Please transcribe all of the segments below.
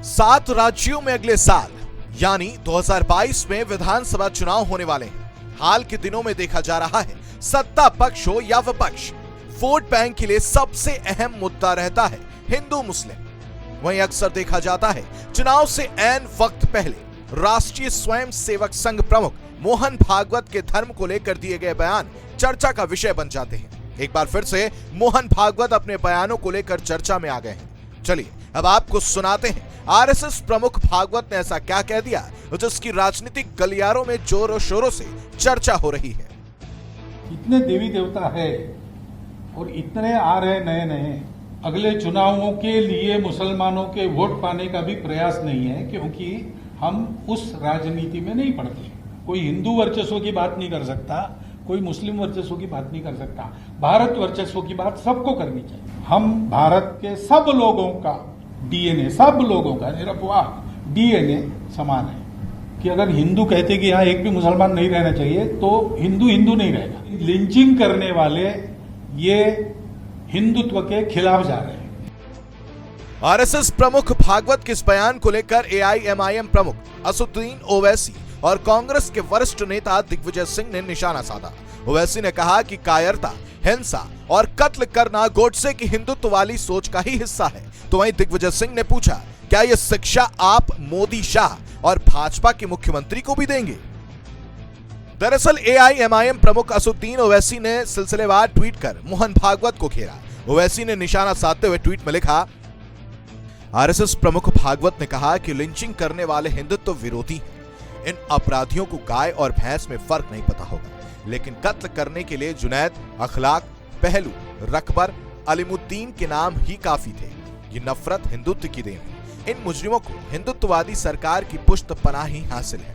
7 राज्यों में अगले साल यानी 2022 में विधानसभा चुनाव होने वाले हैं। हाल के दिनों में देखा जा रहा है, सत्ता पक्ष हो या विपक्ष, वोट बैंक के लिए सबसे अहम मुद्दा रहता है हिंदू मुस्लिम। वहीं अक्सर देखा जाता है चुनाव से ऐन वक्त पहले राष्ट्रीय स्वयं सेवक संघ प्रमुख मोहन भागवत के धर्म को लेकर दिए गए बयान चर्चा का विषय बन जाते हैं। एक बार फिर से मोहन भागवत अपने बयानों को लेकर चर्चा में आ गए हैं। चलिए अब आपको सुनाते हैं आरएसएस प्रमुख भागवत ने ऐसा क्या कह दिया जिसकी राजनीतिक गलियारों में जोरों शोरों से चर्चा हो रही है। इतने देवी देवता है और इतने आ रहे नए नए, अगले चुनावों के लिए मुसलमानों के वोट पाने का भी प्रयास नहीं है, क्योंकि हम उस राजनीति में नहीं पड़ते। कोई हिंदू वर्चस्व की बात नहीं कर सकता, कोई मुस्लिम वर्चस्व की बात नहीं कर सकता। भारत वर्चस्व की बात सबको करनी चाहिए। हम भारत के सब लोगों का डीएनए, सब लोगों का निरपवाह डीएनए समान है कि अगर हिंदू कहते कि यहाँ एक भी मुसलमान नहीं रहना चाहिए तो हिंदू हिंदू नहीं रहेगा। लिंचिंग करने वाले ये हिंदुत्व के खिलाफ जा रहे हैं। आरएसएस प्रमुख भागवत के इस बयान को लेकर एआईएमआईएम प्रमुख असदुद्दीन ओवैसी और कांग्रेस के वरिष्ठ नेता दिग्विजय सिंह ने निशाना साधा। ओवैसी ने कहा कि कायरता, हिंसा और कत्ल करना गोडसे की हिंदुत्व वाली सोच का ही हिस्सा है। तो वहीं दिग्विजय सिंह ने पूछा, क्या यह शिक्षा आप मोदी, शाह और भाजपा के मुख्यमंत्री को भी देंगे? दरअसल एआईएमआईएम प्रमुख असदुद्दीन ओवैसी ने सिलसिलेवार ट्वीट कर मोहन भागवत को घेरा। ओवैसी ने निशाना साधते हुए ट्वीट में लिखा, आरएसएस प्रमुख भागवत ने कहा कि लिंचिंग करने वाले हिंदुत्व विरोधी हैं। इन अपराधियों को गाय और भैंस में फर्क नहीं पता होगा, लेकिन कत्ल करने के लिए जुनैद, अखलाक, पहलू, रकबर, अलीमुद्दीन के नाम ही काफी थे। ये नफरत हिंदुत्व की देन है। इन मुजरिमों को हिंदुत्ववादी सरकार की पुष्ट पनाह ही हासिल है।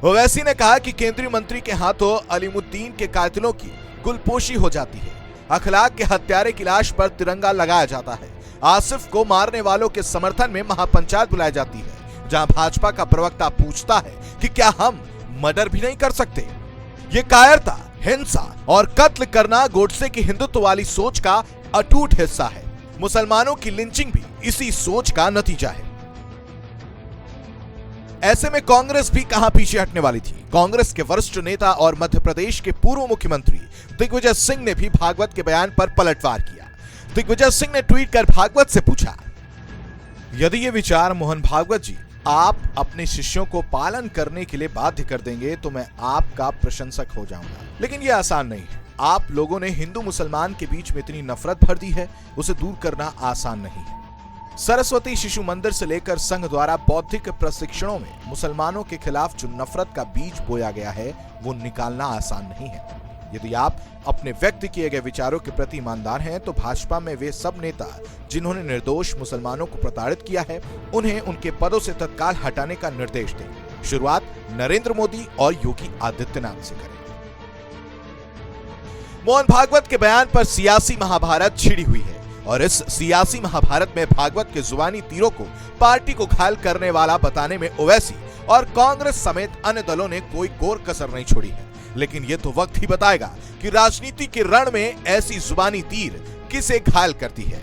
ओवैसी ने कहा कि केंद्रीय मंत्री के हाथों अलीमुद्दीन के कातिलों की गुलपोशी हो जाती है। अखलाक के हत्यारे की लाश पर तिरंगा लगाया जाता है। आसिफ को मारने वालों के समर्थन में महापंचायत बुलाई जाती है, जहां भाजपा का प्रवक्ता पूछता है कि क्या हम मर्डर भी नहीं कर सकते? ये कायरता, हिंसा और कत्ल करना गोडसे की हिंदुत्व वाली सोच का अटूट हिस्सा है। मुसलमानों की लिंचिंग भी इसी सोच का नतीजा है। ऐसे में कांग्रेस भी कहां पीछे हटने वाली थी। कांग्रेस के वरिष्ठ नेता और मध्य प्रदेश के पूर्व मुख्यमंत्री दिग्विजय सिंह ने भी भागवत के बयान पर पलटवार किया। दिग्विजय सिंह ने ट्वीट कर भागवत से पूछा, यदि ये विचार मोहन भागवत जी आप अपने शिष्यों को पालन करने के लिए बाध्य कर देंगे तो मैं आपका प्रशंसक हो जाऊंगा, लेकिन ये आसान नहीं है। आप लोगों ने हिंदू मुसलमान के बीच में इतनी नफरत भर दी है, उसे दूर करना आसान नहीं है। सरस्वती शिशु मंदिर से लेकर संघ द्वारा बौद्धिक प्रशिक्षणों में मुसलमानों के खिलाफ जो नफरत का बीज बोया गया है वो निकालना आसान नहीं है। यदि आप अपने व्यक्त किए गए विचारों के प्रति ईमानदार हैं तो भाजपा में वे सब नेता जिन्होंने निर्दोष मुसलमानों को प्रताड़ित किया है उन्हें उनके पदों से तत्काल हटाने का निर्देश दें। शुरुआत नरेंद्र मोदी और योगी आदित्यनाथ से करें। मोहन भागवत के बयान पर सियासी महाभारत छिड़ी हुई है और इस सियासी महाभारत में भागवत के जुबानी तीरों को पार्टी को घायल करने वाला बताने में ओवैसी और कांग्रेस समेत अन्य दलों ने कोई कोर कसर नहीं छोड़ी है। लेकिन यह तो वक्त ही बताएगा कि राजनीति के रण में ऐसी जुबानी तीर किसे घायल करती है।